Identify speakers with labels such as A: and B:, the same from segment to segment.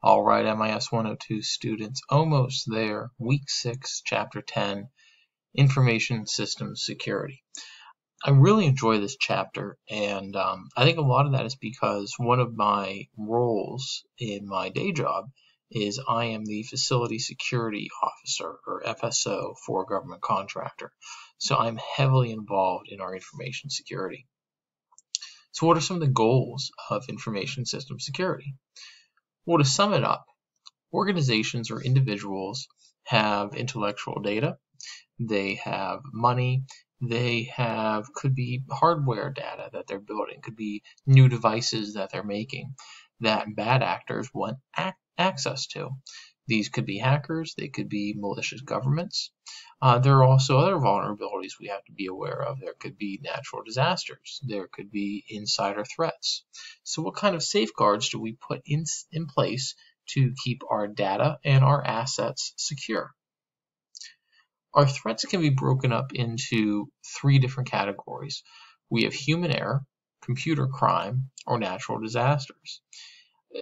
A: All right, MIS 102 students, almost there. Week 6, Chapter 10, Information Systems Security. I really enjoy this chapter, and I think a lot of that is because one of my roles in my day job is I am the Facility Security Officer, or FSO, for a government contractor. So I'm heavily involved in our information security. So what are some of the goals of information system security? Well, to sum it up, organizations or individuals have intellectual data, they have money, they have, could be hardware data that they're building, could be new devices that they're making that bad actors want access to. These could be hackers, they could be malicious governments. There are also other vulnerabilities we have to be aware of. There could be natural disasters. There could be insider threats. So what kind of safeguards do we put in place to keep our data and our assets secure? Our threats can be broken up into 3 different categories. We have human error, computer crime, or natural disasters.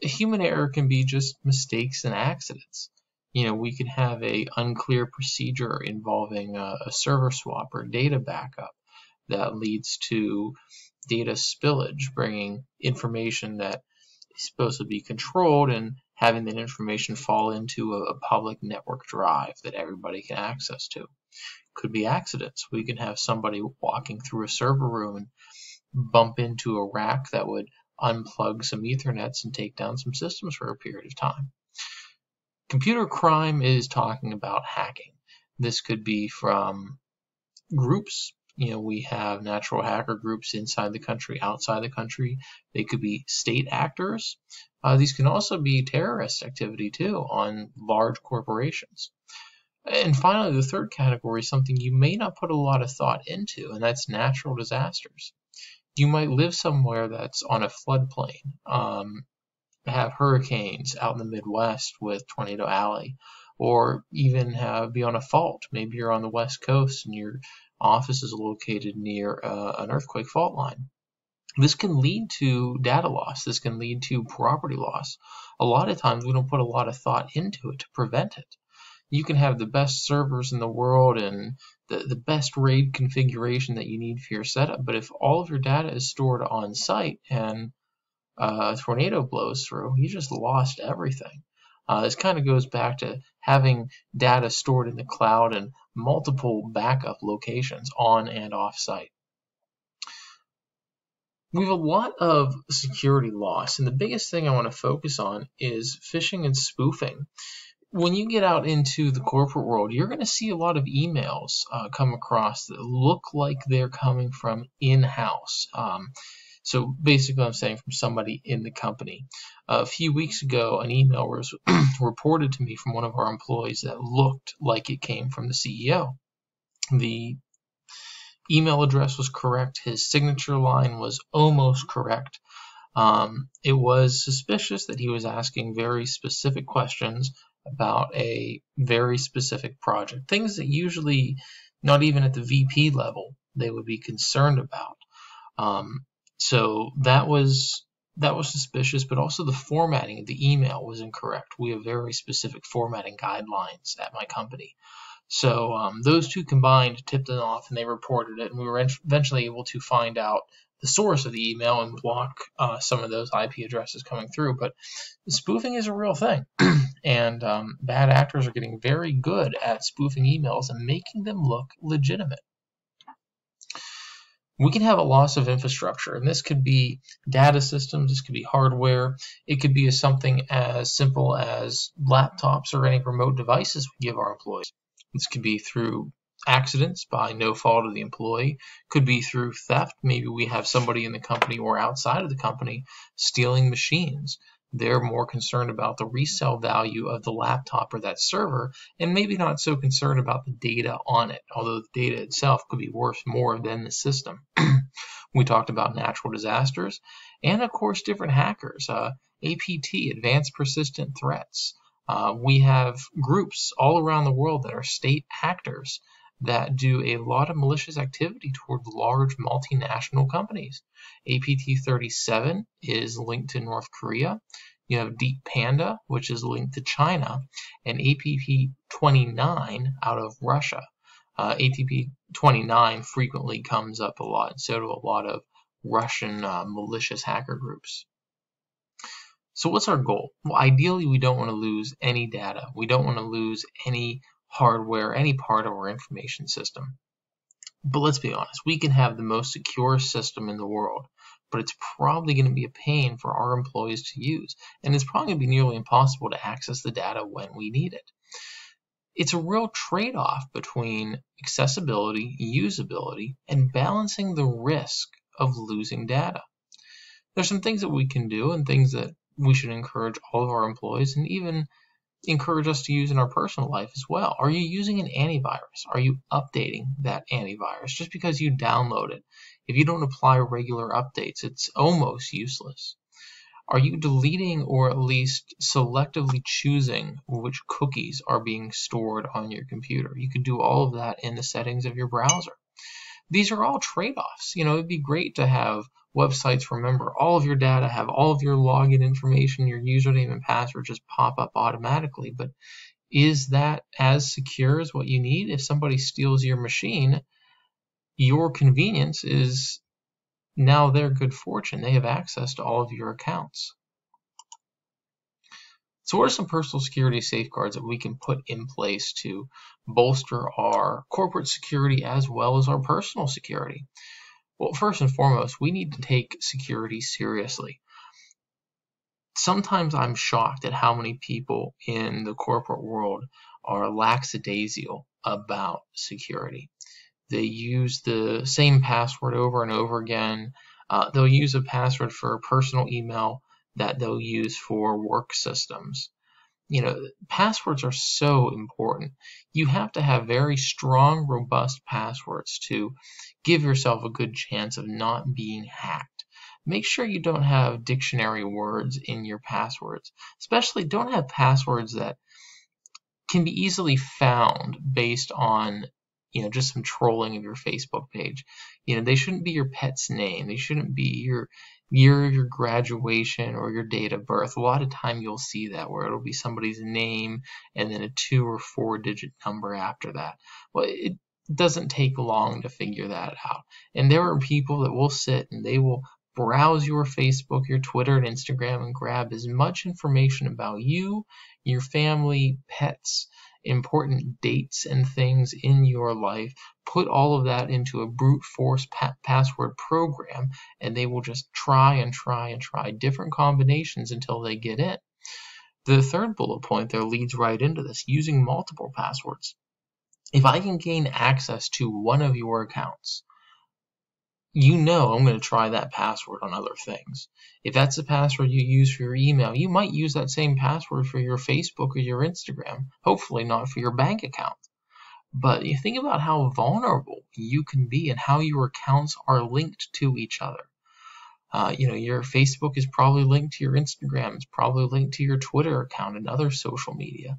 A: Human error can be just mistakes and accidents. We could have an unclear procedure involving a server swap or data backup that leads to data spillage, bringing information that is supposed to be controlled and having that information fall into a public network drive that everybody can access to. Could be accidents. We can have somebody walking through a server room and bump into a rack that would unplug some Ethernets and take down some systems for a period of time. Computer crime is talking about hacking. This could be from groups. We have natural hacker groups inside the country, outside the country. They could be state actors. These can also be terrorist activity too on large corporations. And finally, the third category is something you may not put a lot of thought into, and that's natural disasters. You might live somewhere that's on a floodplain, have hurricanes out in the Midwest with Tornado Alley, or even be on a fault. Maybe you're on the West Coast and your office is located near an earthquake fault line. This can lead to data loss. This can lead to property loss. A lot of times we don't put a lot of thought into it to prevent it. You can have the best servers in the world and the best RAID configuration that you need for your setup, but if all of your data is stored on site and a tornado blows through, you just lost everything. This kind of goes back to having data stored in the cloud and multiple backup locations on and off site. We have a lot of security loss, and the biggest thing I want to focus on is phishing and spoofing. When you get out into the corporate world, you're going to see a lot of emails come across that look like they're coming from in-house. So basically, I'm saying from somebody in the company. A few weeks ago, an email was reported to me from one of our employees that looked like it came from the CEO. The email address was correct. His signature line was almost correct. It was suspicious that he was asking very specific questions about a very specific project, things that usually not even at the VP level they would be concerned about. So that was suspicious, but also the formatting of the email was incorrect. We have very specific formatting guidelines at my company. So those two combined tipped it off, and they reported it, and we were eventually able to find out the source of the email and block some of those IP addresses coming through. But spoofing is a real thing, and bad actors are getting very good at spoofing emails and making them look legitimate. We can have a loss of infrastructure, and this could be data systems, this could be hardware, it could be something as simple as laptops or any remote devices we give our employees. This could be through accidents by no fault of the employee, could be through theft. Maybe we have somebody in the company or outside of the company stealing machines. They're more concerned about the resale value of the laptop or that server, and maybe not so concerned about the data on it, although the data itself could be worth more than the system. We talked about natural disasters, and of course different hackers, APT, advanced persistent threats. We have groups all around the world that are state actors that do a lot of malicious activity toward large multinational companies. APT 37 is linked to North Korea. You have Deep Panda, which is linked to China, and APP29 out of Russia. ATP29 frequently comes up a lot, and so do a lot of Russian malicious hacker groups. So what's our goal? Well, ideally, we don't want to lose any data. We don't want to lose any hardware, any part of our information system. But let's be honest, we can have the most secure system in the world, but it's probably going to be a pain for our employees to use, and it's probably going to be nearly impossible to access the data when we need it. It's a real trade-off between accessibility, usability, and balancing the risk of losing data. There's some things that we can do and things that we should encourage all of our employees and even encourage us to use in our personal life as well. Are you using an antivirus? Are you updating that antivirus? Just because you download it, if you don't apply regular updates, it's almost useless. Are you deleting or at least selectively choosing which cookies are being stored on your computer? You can do all of that in the settings of your browser. These are all trade-offs. It'd be great to have websites remember all of your data, have all of your login information, your username and password just pop up automatically. But is that as secure as what you need? If somebody steals your machine, your convenience is now their good fortune. They have access to all of your accounts. So what are some personal security safeguards that we can put in place to bolster our corporate security as well as our personal security? Well, first and foremost, we need to take security seriously. Sometimes I'm shocked at how many people in the corporate world are lackadaisical about security. They use the same password over and over again. They'll use a password for a personal email that they'll use for work systems. Passwords are so important. You have to have very strong, robust passwords to give yourself a good chance of not being hacked. Make sure you don't have dictionary words in your passwords. Especially don't have passwords that can be easily found based on just some trolling of your Facebook page. They shouldn't be your pet's name. They shouldn't be your year of your graduation or your date of birth. A lot of time you'll see that where it'll be somebody's name and then a 2 or 4 digit number after that. Well, it doesn't take long to figure that out. And there are people that will sit and they will browse your Facebook, your Twitter, and Instagram and grab as much information about you, your family, pets, important dates and things in your life, put all of that into a brute force password program, and they will just try and try and try different combinations until they get in. The third bullet point there leads right into this, using multiple passwords. If I can gain access to one of your accounts, I'm going to try that password on other things. If that's the password you use for your email, you might use that same password for your Facebook or your Instagram, hopefully not for your bank account. But you think about how vulnerable you can be and how your accounts are linked to each other. Your Facebook is probably linked to your Instagram. It's probably linked to your Twitter account and other social media.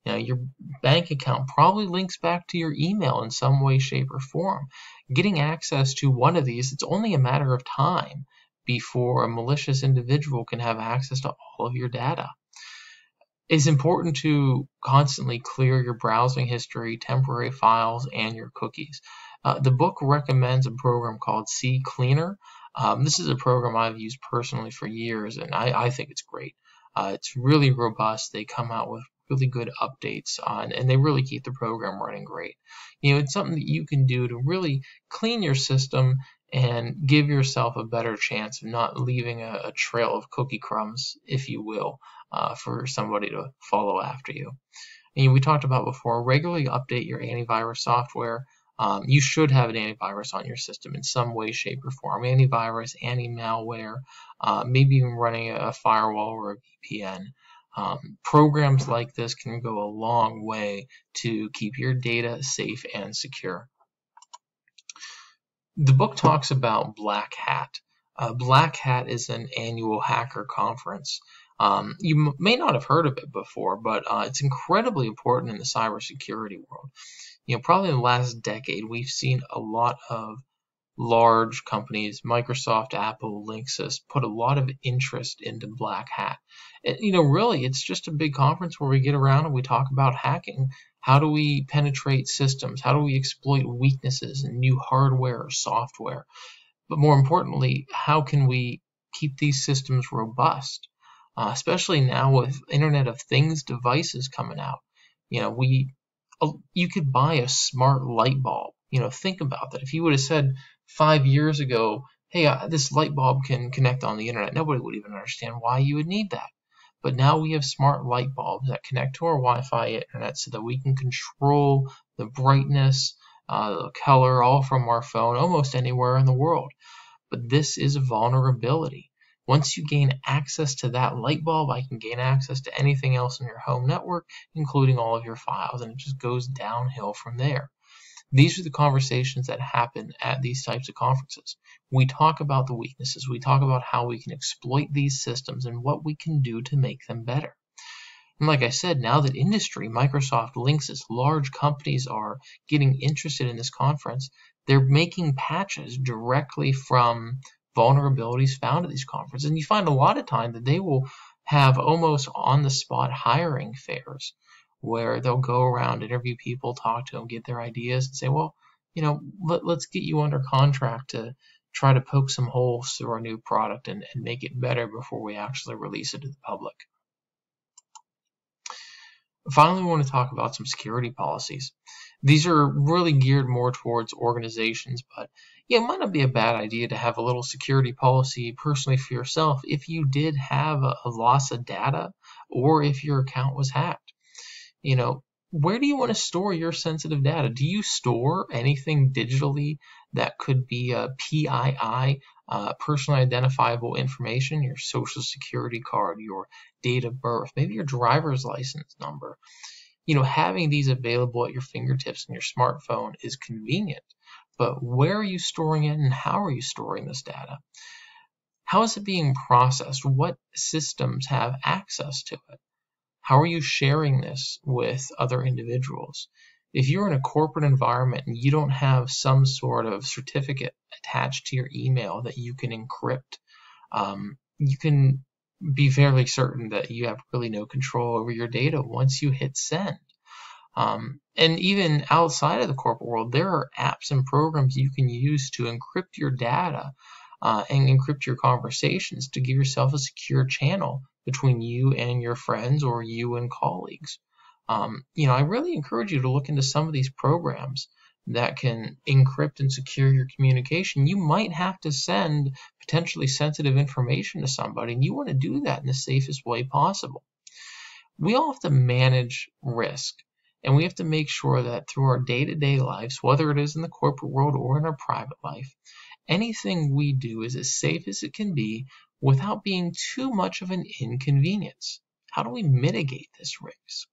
A: Your bank account probably links back to your email in some way, shape, or form. Getting access to one of these, it's only a matter of time before a malicious individual can have access to all of your data. It's important to constantly clear your browsing history, temporary files, and your cookies. The book recommends a program called CCleaner. This is a program I've used personally for years, and I think it's great. It's really robust. They come out with really good updates and they really keep the program running great. It's something that you can do to really clean your system and give yourself a better chance of not leaving a trail of cookie crumbs, if you will, for somebody to follow after you. And we talked about before, regularly update your antivirus software. You should have an antivirus on your system in some way, shape, or form. Antivirus, anti-malware, maybe even running a firewall or a VPN. Programs like this can go a long way to keep your data safe and secure. The book talks about Black Hat. Black Hat is an annual hacker conference. You may not have heard of it before, but it's incredibly important in the cybersecurity world. Probably in the last decade, we've seen a lot of large companies, Microsoft, Apple, Linksys, put a lot of interest into Black Hat. Really, it's just a big conference where we get around and we talk about hacking. How do we penetrate systems? How do we exploit weaknesses in new hardware or software? But more importantly, how can we keep these systems robust? Especially now with Internet of Things devices coming out. You could buy a smart light bulb. Think about that. If you would have said 5 years ago, hey, this light bulb can connect on the internet, nobody would even understand why you would need that. But now we have smart light bulbs that connect to our Wi-Fi internet so that we can control the brightness, the color, all from our phone, almost anywhere in the world. But this is a vulnerability. Once you gain access to that light bulb, I can gain access to anything else in your home network, including all of your files, and it just goes downhill from there. These are the conversations that happen at these types of conferences. We talk about the weaknesses. We talk about how we can exploit these systems and what we can do to make them better. And like I said, now that industry, Microsoft, Linksys, large companies are getting interested in this conference, they're making patches directly from vulnerabilities found at these conferences. And you find a lot of time that they will have almost on-the-spot hiring fairs where they'll go around, interview people, talk to them, get their ideas, and say, well, let's get you under contract to try to poke some holes through our new product and make it better before we actually release it to the public. Finally, we want to talk about some security policies. These are really geared more towards organizations, but it might not be a bad idea to have a little security policy personally for yourself if you did have a loss of data or if your account was hacked. Where do you want to store your sensitive data? Do you store anything digitally that could be a PII, personally identifiable information, your social security card, your date of birth, maybe your driver's license number? Having these available at your fingertips in your smartphone is convenient, but where are you storing it and how are you storing this data? How is it being processed? What systems have access to it? How are you sharing this with other individuals? If you're in a corporate environment and you don't have some sort of certificate attached to your email that you can encrypt, you can be fairly certain that you have really no control over your data once you hit send. And even outside of the corporate world, there are apps and programs you can use to encrypt your data and encrypt your conversations to give yourself a secure channel between you and your friends or you and colleagues. I really encourage you to look into some of these programs that can encrypt and secure your communication. You might have to send potentially sensitive information to somebody, and you want to do that in the safest way possible. We all have to manage risk, and we have to make sure that through our day-to-day lives, whether it is in the corporate world or in our private life, anything we do is as safe as it can be without being too much of an inconvenience. How do we mitigate this risk?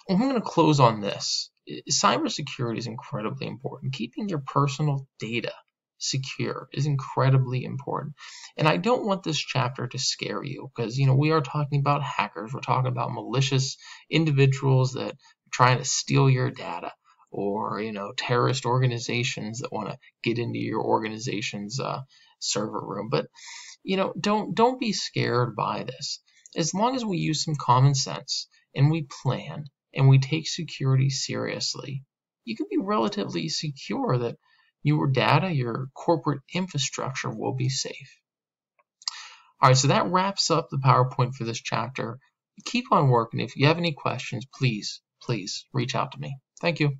A: I'm going to close on this. Cybersecurity is incredibly important. Keeping your personal data secure is incredibly important. And I don't want this chapter to scare you because, we are talking about hackers. We're talking about malicious individuals that are trying to steal your data, or, terrorist organizations that want to get into your organization's server room. But, don't be scared by this. As long as we use some common sense and we plan and we take security seriously, you can be relatively secure that your data, your corporate infrastructure will be safe. All right, so that wraps up the PowerPoint for this chapter. Keep on working. If you have any questions, please reach out to me. Thank you.